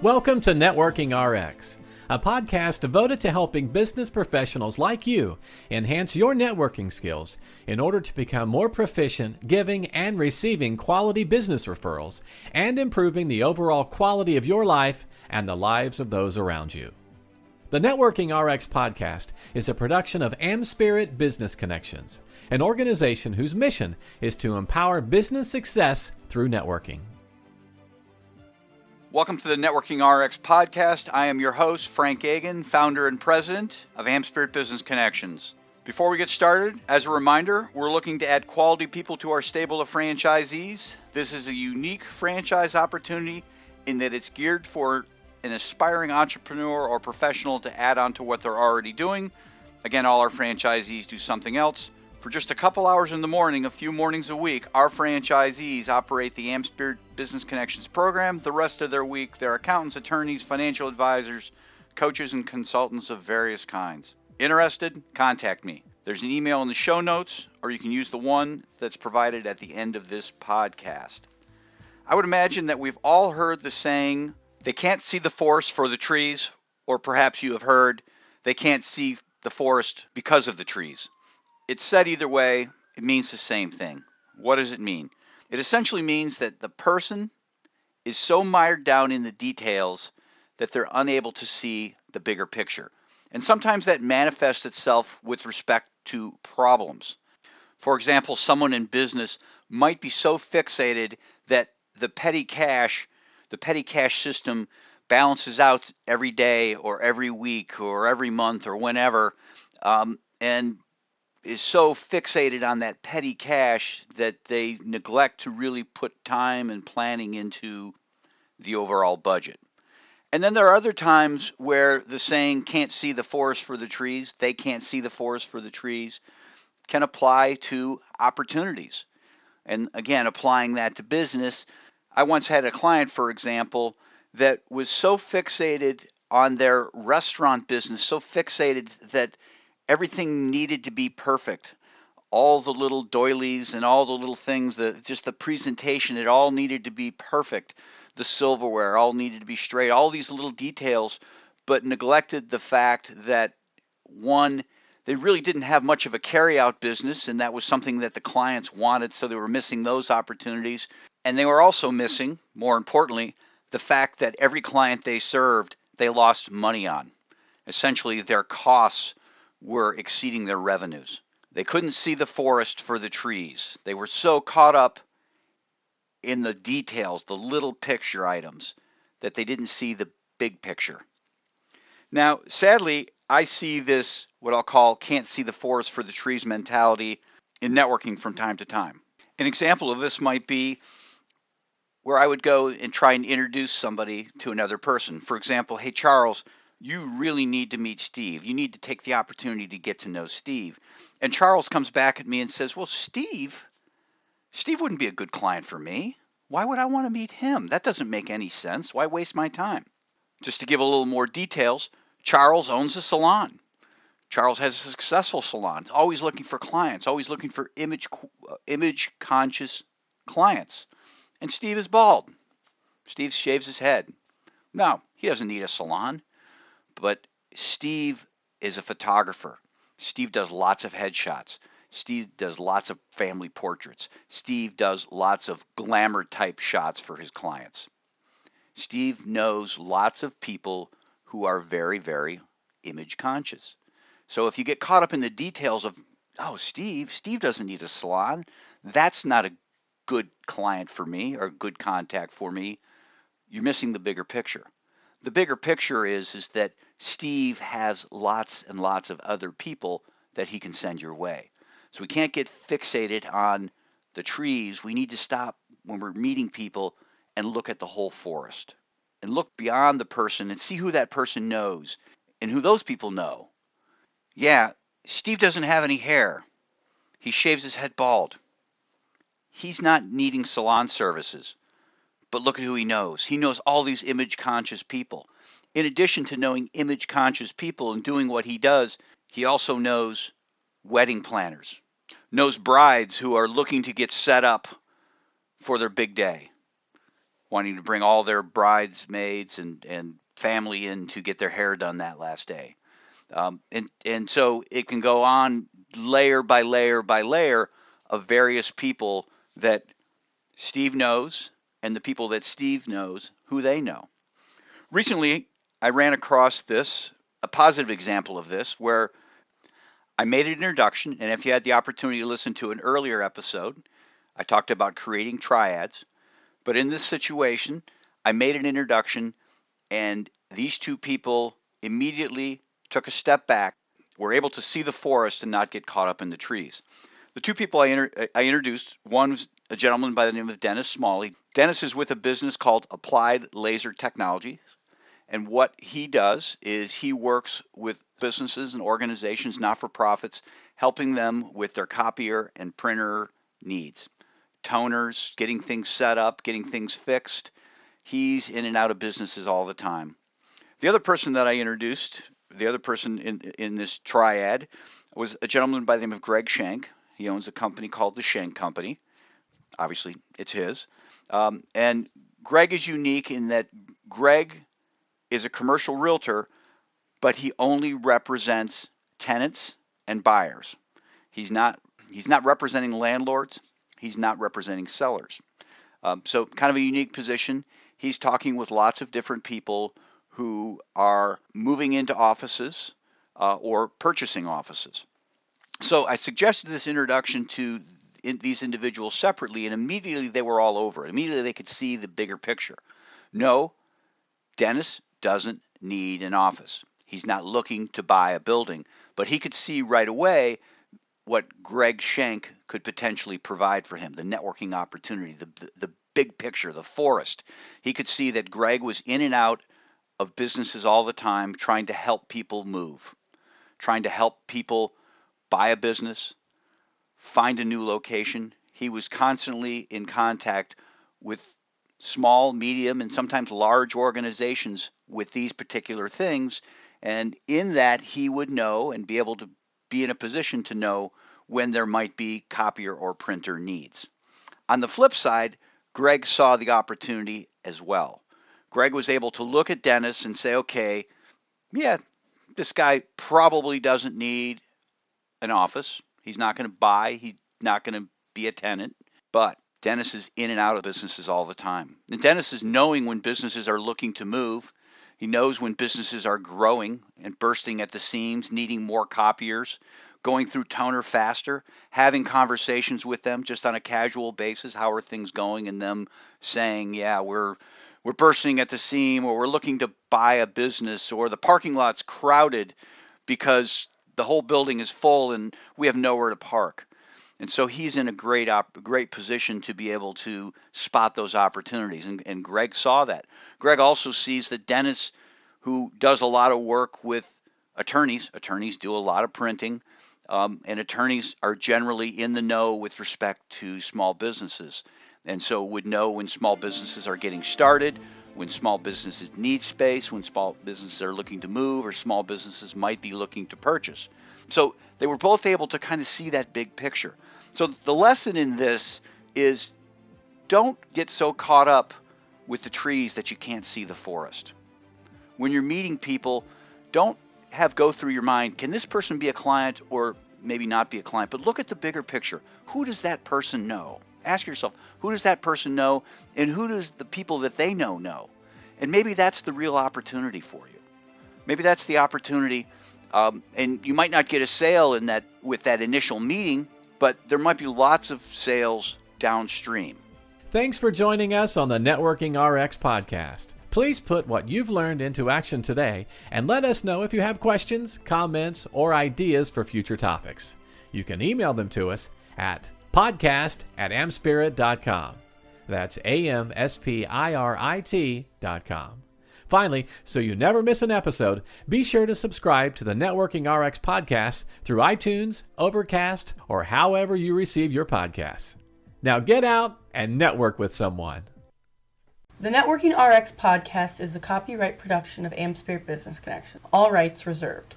Welcome to Networking RX, a podcast devoted to helping business professionals like you enhance your networking skills in order to become more proficient giving and receiving quality business referrals and improving the overall quality of your life and the lives of those around you. The Networking RX podcast is a production of AmSpirit Business Connections, an organization whose mission is to empower business success through networking. Welcome to the Networking RX podcast. I am your host, Frank Agan, founder and president of AmSpirit Business Connections. Before we get started, as a reminder, we're looking to add quality people to our stable of franchisees. This is a unique franchise opportunity in that it's geared for an aspiring entrepreneur or professional to add on to what they're already doing. Again, all our franchisees do something else. For just a couple hours in the morning, a few mornings a week, our franchisees operate the AmSpirit Business Connections program. The rest of their week, they're accountants, attorneys, financial advisors, coaches, and consultants of various kinds. Interested? Contact me. There's an email in the show notes, or you can use the one that's provided at the end of this podcast. I would imagine that we've all heard the saying, they can't see the forest for the trees, or perhaps you have heard, they can't see the forest because of the trees. It's said either way, it means the same thing. What does it mean? It essentially means that the person is so mired down in the details that they're unable to see the bigger picture. And sometimes that manifests itself with respect to problems. For example, someone in business might be so fixated that the petty cash system balances out every day or every week or every month or whenever, and is so fixated on that petty cash that they neglect to really put time and planning into the overall budget. And then there are other times where the saying can't see the forest for the trees, they can't see the forest for the trees, can apply to opportunities. And again, applying that to business, I once had a client, for example, that was so fixated on their restaurant business, so fixated that everything needed to be perfect. All the little doilies and all the little things, just the presentation, it all needed to be perfect. The silverware all needed to be straight, all these little details, but neglected the fact that, one, they really didn't have much of a carry-out business, and that was something that the clients wanted, so they were missing those opportunities. And they were also missing, more importantly, the fact that every client they served, they lost money on. Essentially, their costs were exceeding their revenues. They couldn't see the forest for the trees. They were so caught up in the details, the little picture items, that they didn't see the big picture. Now, sadly, I see this, what I'll call, can't see the forest for the trees mentality in networking from time to time. An example of this might be where I would go and try and introduce somebody to another person. For example, hey, Charles, you really need to meet Steve. You need to take the opportunity to get to know Steve. And Charles comes back at me and says, well, Steve wouldn't be a good client for me. Why would I want to meet him? That doesn't make any sense. Why waste my time? Just to give a little more details, Charles owns a salon. Charles has a successful salon. He's always looking for clients, always looking for image-conscious clients. And Steve is bald. Steve shaves his head. No, he doesn't need a salon. But Steve is a photographer. Steve does lots of headshots. Steve does lots of family portraits. Steve does lots of glamour type shots for his clients. Steve knows lots of people who are very, very image conscious. So if you get caught up in the details of, oh, Steve doesn't need a salon, that's not a good client for me or a good contact for me, you're missing the bigger picture. The bigger picture is that Steve has lots and lots of other people that he can send your way. So we can't get fixated on the trees. We need to stop when we're meeting people and look at the whole forest and look beyond the person and see who that person knows and who those people know. Yeah, Steve doesn't have any hair. He shaves his head bald. He's not needing salon services. But look at who he knows. He knows all these image-conscious people. In addition to knowing image-conscious people and doing what he does, he also knows wedding planners, knows brides who are looking to get set up for their big day. wanting to bring all their bridesmaids and family in to get their hair done that last day. And so it can go on layer by layer by layer of various people that Steve knows and the people that Steve knows who they know. Recently, I ran across a positive example of this, where I made an introduction, and if you had the opportunity to listen to an earlier episode, I talked about creating triads. But in this situation, I made an introduction, and these two people immediately took a step back, were able to see the forest and not get caught up in the trees. The two people I introduced, one was a gentleman by the name of Dennis Smalley. Dennis is with a business called Applied Laser Technologies. And what he does is he works with businesses and organizations, not-for-profits, helping them with their copier and printer needs. Toners, getting things set up, getting things fixed. He's in and out of businesses all the time. The other person that I introduced, the other person in this triad, was a gentleman by the name of Greg Schenk. He owns a company called the Schenk Company. Obviously, it's his. And Greg is unique in that Greg is a commercial realtor, but he only represents tenants and buyers. He's not representing landlords. He's not representing sellers. So kind of a unique position. He's talking with lots of different people who are moving into offices or purchasing offices. So I suggested this introduction to these individuals separately, and immediately they were all over it. Immediately they could see the bigger picture. No, Dennis doesn't need an office. He's not looking to buy a building, but he could see right away what Greg Schenk could potentially provide for him, the networking opportunity, the big picture, the forest. He could see that Greg was in and out of businesses all the time, trying to help people move, trying to help people buy a business, find a new location. He was constantly in contact with small, medium, and sometimes large organizations with these particular things. And in that, he would know and be able to be in a position to know when there might be copier or printer needs. On the flip side, Greg saw the opportunity as well. Greg was able to look at Dennis and say, okay, yeah, this guy probably doesn't need an office. He's not going to buy. He's not going to be a tenant. But Dennis is in and out of businesses all the time. And Dennis is knowing when businesses are looking to move. He knows when businesses are growing and bursting at the seams, needing more copiers, going through toner faster, having conversations with them just on a casual basis. How are things going? And them saying, yeah, we're bursting at the seam, or we're looking to buy a business, or the parking lot's crowded because the whole building is full and we have nowhere to park. And so he's in a great position to be able to spot those opportunities. And Greg saw that. Greg also sees that Dennis, who does a lot of work with attorneys do a lot of printing, and attorneys are generally in the know with respect to small businesses. And so would know when small businesses are getting started, when small businesses need space, when small businesses are looking to move, or small businesses might be looking to purchase. So they were both able to kind of see that big picture. So the lesson in this is, don't get so caught up with the trees that you can't see the forest. When you're meeting people, don't go through your mind, can this person be a client or maybe not be a client? But look at the bigger picture. Who does that person know? Ask yourself, who does that person know, and who does the people that they know? And maybe that's the real opportunity for you. Maybe that's the opportunity, and you might not get a sale with that initial meeting, but there might be lots of sales downstream. Thanks for joining us on the Networking RX podcast. Please put what you've learned into action today and let us know if you have questions, comments, or ideas for future topics. You can email them to us at podcast@amspirit.com. That's AmSpirit.com. Finally, so you never miss an episode, be sure to subscribe to the Networking RX podcast through iTunes, Overcast, or however you receive your podcasts. Now get out and network with someone. The Networking RX podcast is the copyright production of AmSpirit Business Connection. All rights reserved.